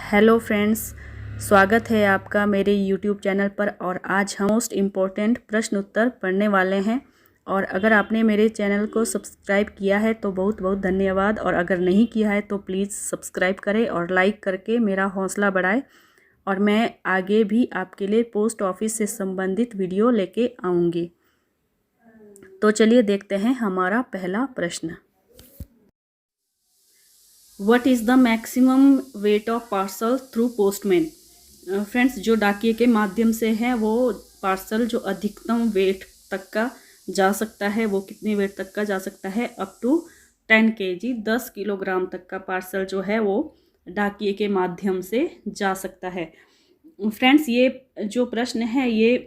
Hello friends, स्वागत है आपका मेरे यूट्यूब चैनल पर। और आज हम मोस्ट इम्पोर्टेंट प्रश्न उत्तर पढ़ने वाले हैं। और अगर आपने मेरे चैनल को सब्सक्राइब किया है तो बहुत बहुत धन्यवाद, और अगर नहीं किया है तो प्लीज़ सब्सक्राइब करें और लाइक करके मेरा हौसला बढ़ाएं। और मैं आगे भी आपके लिए पोस्ट ऑफिस से संबंधित वीडियो लेके आऊँगी। तो चलिए देखते हैं हमारा पहला प्रश्न। What is the maximum weight of parcel through postman. Friends, जो डाकिए के माध्यम से है वो पार्सल जो अधिकतम वेट तक का जा सकता है, वो कितने वेट तक का जा सकता है? अप टू 10 kg, 10 किलोग्राम तक का पार्सल जो है वो डाकिए के माध्यम से जा सकता है। फ्रेंड्स, ये जो प्रश्न है ये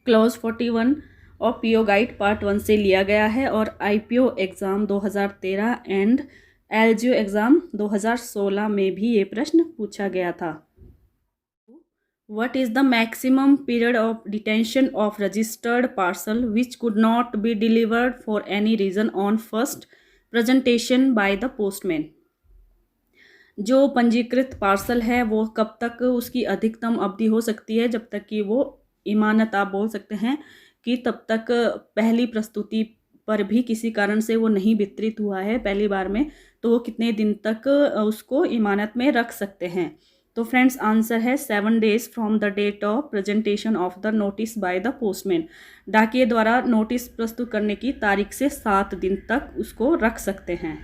क्लॉज 41 और पीओ गाइड पार्ट 1 से लिया गया है, और IPO exam 2013 and LGO exam 2016 में भी ये प्रश्न पूछा गया था। What is the maximum period of detention of registered parcel which could not be delivered for any reason on first presentation by the postman? जो पंजीकृत पार्सल है वो कब तक उसकी अधिकतम अवधि हो सकती है? जब तक कि वो इमानत, आप बोल सकते हैं कि तब तक पहली प्रस्तुति पर भी किसी कारण से वो नहीं वितरित हुआ है पहली बार में, तो वो कितने दिन तक उसको इमानत में रख सकते हैं? तो फ्रेंड्स, आंसर है 7 days from the date of presentation of the notice by the postman. डाकिए द्वारा नोटिस प्रस्तुत करने की तारीख से 7 दिन तक उसको रख सकते हैं।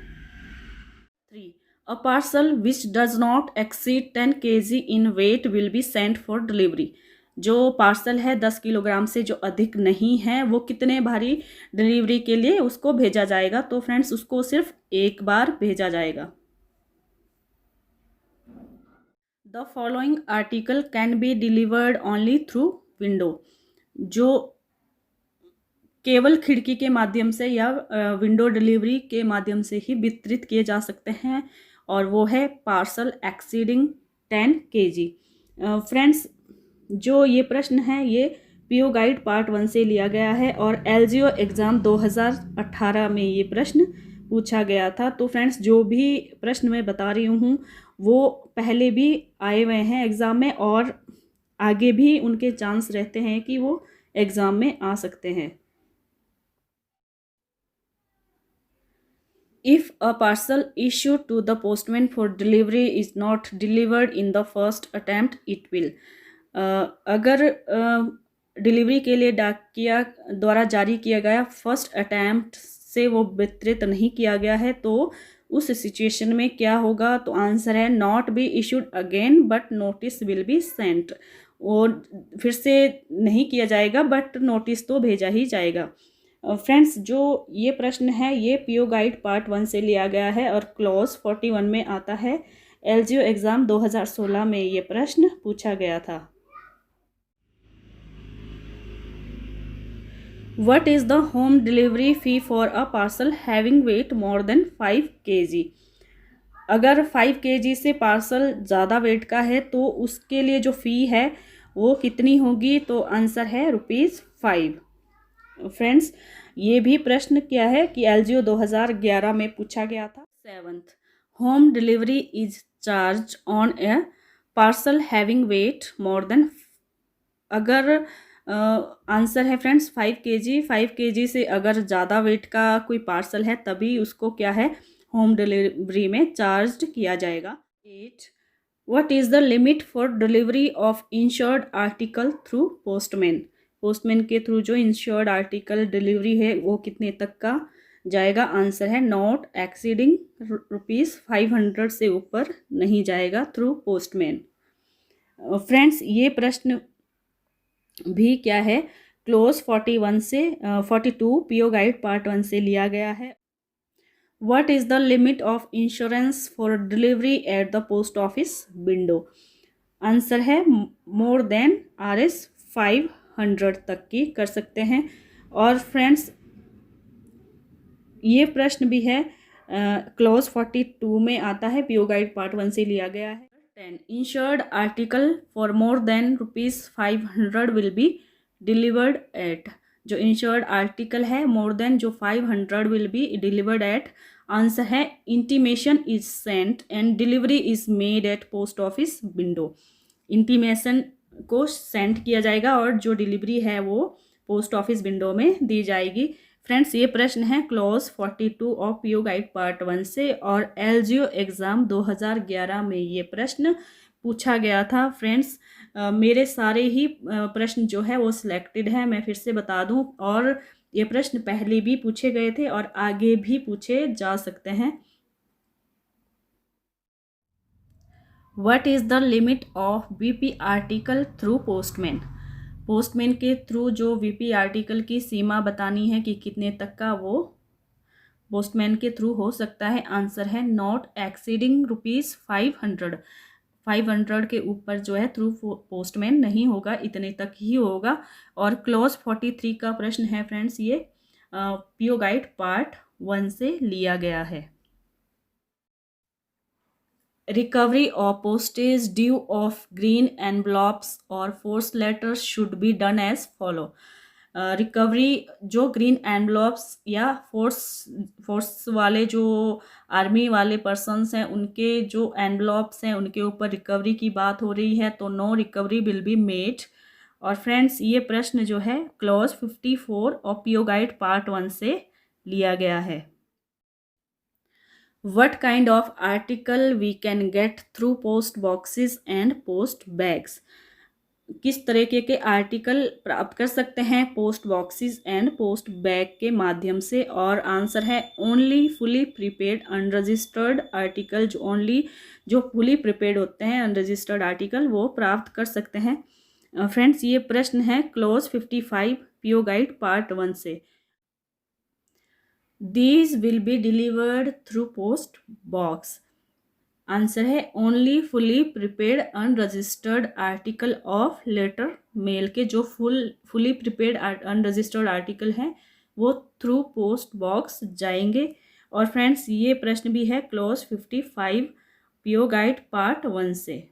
3. A parcel which does not exceed 10 kg in weight will be sent for delivery. जो पार्सल है 10 किलोग्राम से जो अधिक नहीं है वो कितने बारी डिलीवरी के लिए उसको भेजा जाएगा? तो फ्रेंड्स, उसको सिर्फ एक बार भेजा जाएगा। The following article can be delivered only through window. जो केवल खिड़की के माध्यम से या विंडो डिलीवरी के माध्यम से ही वितरित किए जा सकते हैं, और वो है पार्सल एक्सीडिंग 10 kg। फ्रेंड्स, जो ये प्रश्न है ये पीओ गाइड पार्ट 1 से लिया गया है, और एलजीओ एग्ज़ाम 2018 में ये प्रश्न पूछा गया था। तो फ्रेंड्स, जो भी प्रश्न मैं बता रही हूँ वो पहले भी आए हुए हैं एग्ज़ाम में, और आगे भी उनके चांस रहते हैं कि वो एग्ज़ाम में आ सकते हैं। If a parcel issued to the postman for delivery is not delivered in the first attempt, it will. अगर डिलीवरी के लिए डाकिया द्वारा जारी किया गया फर्स्ट अटैम्प्ट से वो वितरित नहीं किया गया है, तो उस सिचुएशन में क्या होगा? तो आंसर है not be issued again but notice will be sent. और फिर से नहीं किया जाएगा बट नोटिस तो भेजा ही जाएगा। फ्रेंड्स, जो ये प्रश्न है ये पीओ गाइड पार्ट 1 से लिया गया है और क्लॉज 41 में आता है। एलजीओ एग्ज़ाम 2016 में ये प्रश्न पूछा गया था। What is the home delivery fee for a parcel having weight more than 5 kg? अगर 5 kg से पार्सल ज़्यादा वेट का है तो उसके लिए जो फ़ी है वो कितनी होगी? तो आंसर है ₹5। फ्रेंड्स, ये भी प्रश्न क्या है कि एलजीओ 2011 में पूछा गया था। 7th, home delivery is charge on A parcel having wait more than. अगर आंसर है फ्रेंड्स 5 kg, 5 kg से अगर ज़्यादा वेट का कोई पार्सल है तभी उसको क्या है, होम डिलीवरी में चार्ज किया जाएगा। 8. What is the limit for delivery of insured article through postman. Postman के थ्रू जो इंश्योर्ड आर्टिकल डिलीवरी है वो कितने तक का जाएगा? आंसर है नॉट एक्सीडिंग ₹500 से ऊपर नहीं जाएगा थ्रू पोस्टमैन। फ्रेंड्स, ये प्रश्न भी क्या है, क्लोज 41 से 42 पीओ गाइड पार्ट 1 से लिया गया है। What is the limit of insurance for delivery at the post office window? Answer है मोर देन RS 500 तक की कर सकते हैं। और फ्रेंड्स, ये प्रश्न भी है क्लॉज 42 में आता है, पीओ गाइड पार्ट 1 से लिया गया है। 10. Insured article for more than ₹500 will be delivered at. जो इंश्योर्ड आर्टिकल है मोर देन जो 500 will be delivered at. Answer है intimation is sent and delivery is made at post office window. Intimation को send किया जाएगा और जो delivery है वो पोस्ट ऑफिस विंडो में दी जाएगी। फ्रेंड्स, ये प्रश्न है clause 42 of PO guide part 1 से और एलजीओ एग्ज़ाम 2011 में ये प्रश्न पूछा गया था। फ्रेंड्स, मेरे सारे ही प्रश्न जो है वो सिलेक्टेड है, मैं फिर से बता दूं, और ये प्रश्न पहले भी पूछे गए थे और आगे भी पूछे जा सकते हैं। What is the limit of VP article through postman? Postman के थ्रू जो वीपी आर्टिकल की सीमा बतानी है कि कितने तक का वो पोस्टमैन के थ्रू हो सकता है। आंसर है नॉट एक्सीडिंग ₹500। 500 के ऊपर जो है थ्रू पोस्टमैन नहीं होगा, इतने तक ही होगा। और क्लॉज 43 का प्रश्न है फ्रेंड्स, ये पीओ गाइड पार्ट 1 से लिया गया है। Recovery of postage due of green envelopes or force letters should be done as follow. Recovery जो ग्रीन एनवलप्स या फोर्स वाले जो आर्मी वाले पर्सनस हैं उनके जो एनवलप्स हैं उनके ऊपर रिकवरी की बात हो रही है, तो no recovery will be made. और फ्रेंड्स, ये प्रश्न जो है क्लॉज 54 ऑफ पीओ गाइड पार्ट 1 से लिया गया है। What kind of article we can get through post boxes and post bags? किस तरीके के आर्टिकल प्राप्त कर सकते हैं post boxes and post bag के माध्यम से? और आंसर है only fully prepaid unregistered article. जो फुली प्रीपेड होते हैं अनरजिस्टर्ड आर्टिकल वो प्राप्त कर सकते हैं। फ्रेंड्स, ये प्रश्न है क्लॉज 55 पीओ गाइड पार्ट 1 से। These will be delivered through post box. Answer है only fully prepaid unregistered article of letter mail के जो फुली प्रीपेड अनरजिस्टर्ड आर्टिकल हैं वो थ्रू पोस्ट बॉक्स जाएंगे। और फ्रेंड्स, ये प्रश्न भी है क्लॉज 55 पीओ गाइड पार्ट 1 से।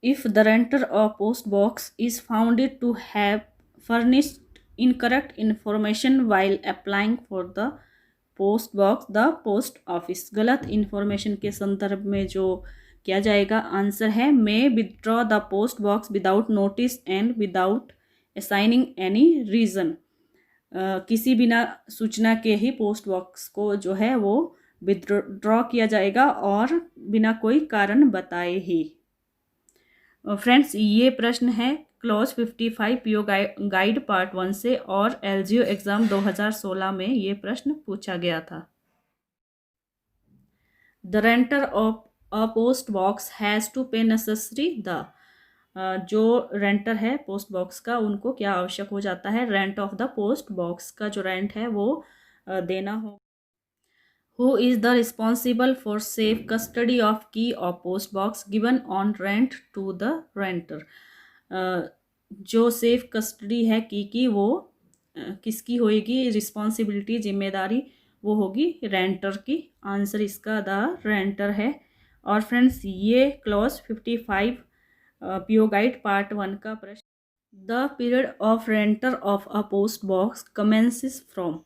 If the renter of post box is founded to have furnished incorrect information while applying for the post box the post office, गलत इंफॉर्मेशन के संदर्भ में जो किया जाएगा, आंसर है may withdraw the post box without notice and without assigning any reason. किसी बिना सूचना के ही पोस्ट बॉक्स को जो है वो विथड्रॉ किया जाएगा और बिना कोई कारण बताए ही। फ्रेंड्स, ये प्रश्न है क्लॉज 55 पीओ गाइड पार्ट 1 से और एलजीओ एग्ज़ाम 2016 में ये प्रश्न पूछा गया था। The renter of a post box has to pay necessary the, जो रेंटर है पोस्ट बॉक्स का उनको क्या आवश्यक हो जाता है? Rent of the post box का जो रेंट है वो देना हो। Who is the responsible for safe custody of key of post box given on rent to the renter? जो सेफ कस्टडी है की वो किसकी होएगी? रिस्पॉन्सिबिलिटी, जिम्मेदारी वो होगी रेंटर की। आंसर इसका द रेंटर है। और फ्रेंड्स, ये क्लॉज 55 पीओ गाइड पार्ट 1 का प्रश्न। The period of रेंटर of a post box commences from,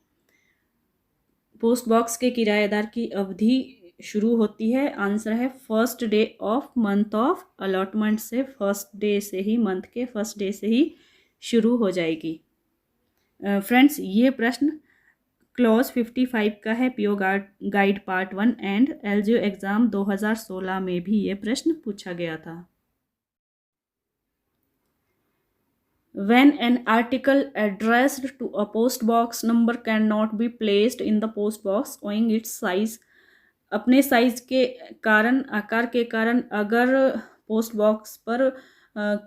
post box के किराएदार की अवधि शुरू होती है। आंसर है first day of month of allotment से, फर्स्ट डे से ही, मंथ के फर्स्ट डे से ही शुरू हो जाएगी। फ्रेंड्स, ये प्रश्न क्लॉज 55 का है PO guide part 1 and LGO exam 2016 में भी ये प्रश्न पूछा गया था। When an article addressed to a post box number cannot be placed in the post box owing its size, अपने साइज के कारण, आकार के कारण अगर पोस्ट बॉक्स पर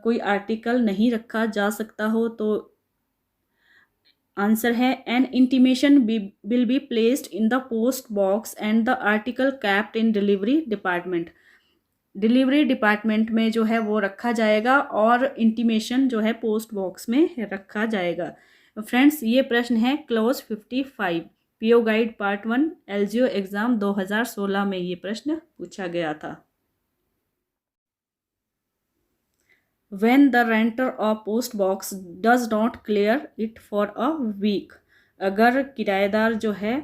कोई आर्टिकल नहीं रखा जा सकता हो तो आंसर है N intimation will be placed in the post box and the article capped in delivery department. Delivery department में जो है वो रखा जाएगा और इंटीमेशन जो है पोस्ट बॉक्स में रखा जाएगा। फ्रेंड्स, ये प्रश्न है clause 55 PO guide part 1 LGO exam 2016 में ये प्रश्न पूछा गया था। When the renter of post box does not clear it for a week, अगर किराएदार जो है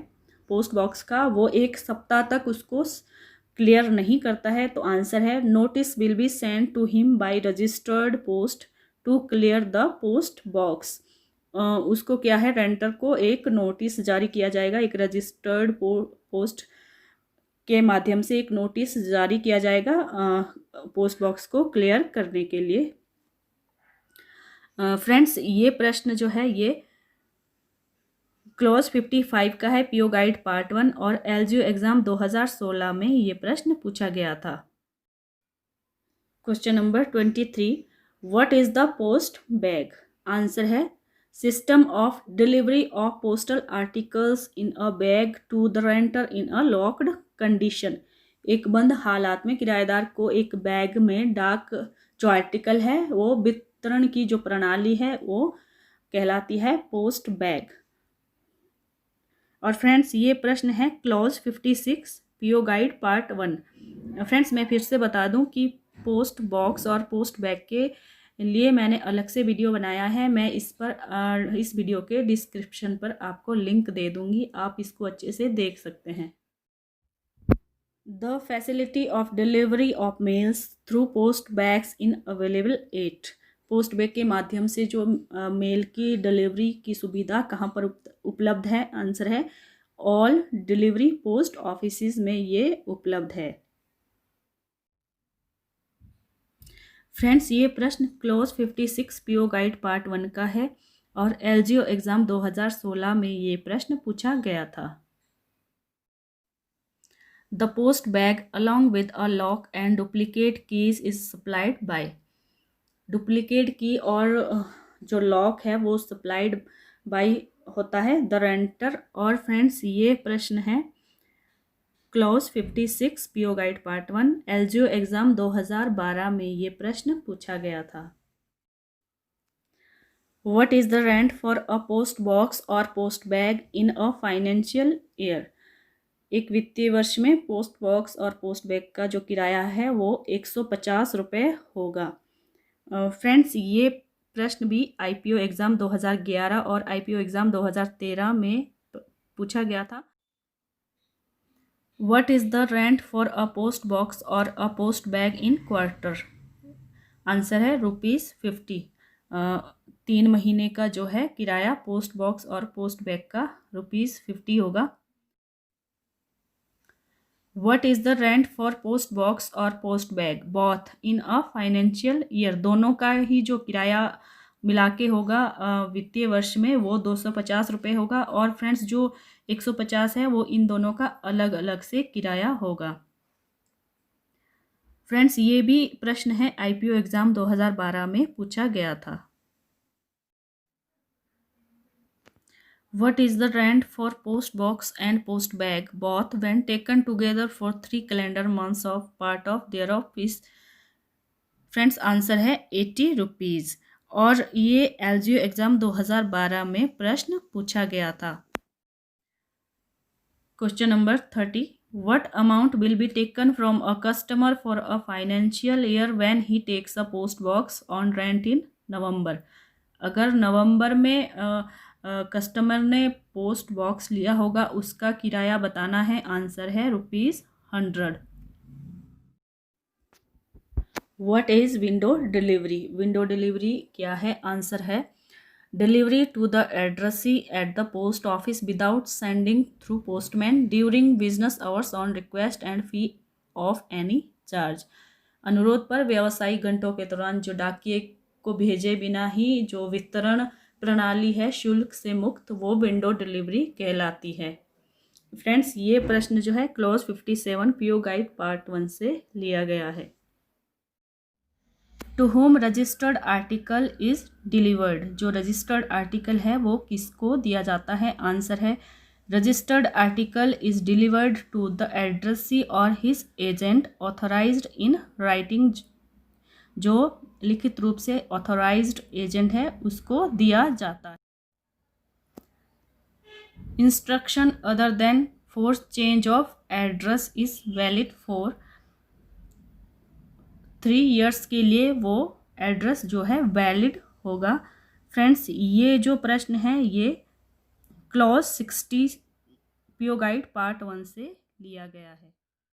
पोस्ट बॉक्स का वो 1 सप्ताह तक उसको क्लियर नहीं करता है, तो आंसर है notice will be send to him by registered post to clear the post box. उसको क्या है, रेंटर को एक नोटिस जारी किया जाएगा, एक रजिस्टर्ड पोस्ट के माध्यम से एक नोटिस जारी किया जाएगा पोस्ट बॉक्स को क्लियर करने के लिए। फ्रेंड्स, ये प्रश्न जो है ये क्लॉज 55 का है, पीओ गाइड पार्ट 1 और एलजीओ एग्जाम 2016 में ये प्रश्न पूछा गया था। Question number 23, what is the post bag? Answer है system of delivery of postal articles in a bag to the renter in a locked condition. एक बंद हालात में किराएदार को एक बैग में डाक जो आर्टिकल है वो वितरण की जो प्रणाली है वो कहलाती है पोस्ट बैग। और फ्रेंड्स, ये प्रश्न है clause 56 PO guide part 1। Friends, मैं फिर से बता दूं कि पोस्ट बॉक्स और पोस्ट बैग के लिए मैंने अलग से वीडियो बनाया है। मैं इस वीडियो के डिस्क्रिप्शन पर आपको लिंक दे दूंगी, आप इसको अच्छे से देख सकते हैं। The facility of delivery of males through post bags in available 8। Post bag के माध्यम से जो मेल की डिलीवरी की सुविधा कहाँ पर उपलब्ध है? आंसर है ऑल डिलीवरी पोस्ट ऑफिसेज में ये उपलब्ध है। फ्रेंड्स, ये प्रश्न क्लॉज 56 पीओ गाइड पार्ट 1 का है और एलजीओ एग्जाम 2016 में ये प्रश्न पूछा गया था। The post bag along with a lock and duplicate keys is supplied by. Duplicate की और जो लॉक है वो सप्लाइड बाय होता है द रेंटर। और फ्रेंड्स, ये प्रश्न है clause 56 PO guide part 1 LGO exam 2012 में ये प्रश्न पूछा गया था। What is the rent for a post box और post bag in a financial year? एक वित्तीय वर्ष में पोस्ट बॉक्स और पोस्ट बैग का जो किराया है वो 150 रुपये होगा। फ्रेंड्स, ये प्रश्न भी आईपीओ एग्जाम 2011 और आईपीओ एग्जाम 2013 में पूछा गया था। What is the rent for a post box और a post bag in quarter? Answer है ₹50। 3 महीने का जो है किराया पोस्ट बॉक्स और पोस्ट बैग का ₹50 होगा। What is the rent for post box और post bag both in a financial year? दोनों का ही जो किराया मिला के होगा वित्तीय वर्ष में वो 250 रुपये होगा। और फ्रेंड्स, जो 150 है वो इन दोनों का अलग अलग से किराया होगा। फ्रेंड्स, ये भी प्रश्न है आईपीओ एग्जाम 2012 में पूछा गया था। What is the rent for post box and post bag both when taken together for 3 calendar months of part of their office? Friends, answer है ₹80। और ये एलजीओ एग्जाम 2012 में प्रश्न पूछा गया था। Question number 30, what amount will be taken from a customer for a financial year when he takes a post box on rent in November? अगर नवंबर में कस्टमर ने पोस्ट बॉक्स लिया होगा उसका किराया बताना है। आंसर है ₹100। What is window delivery? Window delivery क्या है? आंसर है delivery to the addressee at the post office without sending through postman during business hours on request and fee of any charge. अनुरोध पर व्यावसायिक घंटों के दौरान जो डाकिए को भेजे बिना ही जो वितरण प्रणाली है शुल्क से मुक्त, वो विंडो डिलीवरी कहलाती है। फ्रेंड्स, ये प्रश्न जो है क्लॉज 57 पीओ गाइड पार्ट 1 से लिया गया है। To home registered article is delivered? जो रजिस्टर्ड आर्टिकल है वो किसको दिया जाता है? आंसर है registered article is delivered to the addressee और his agent authorised in writing. जो लिखित रूप से ऑथराइज्ड एजेंट है उसको दिया जाता है। Instruction other than force change of address is valid for 3 years के लिए वो एड्रेस जो है वैलिड होगा। फ्रेंड्स, ये जो प्रश्न है ये क्लॉज 60 पीओ गाइड पार्ट 1 से लिया गया है।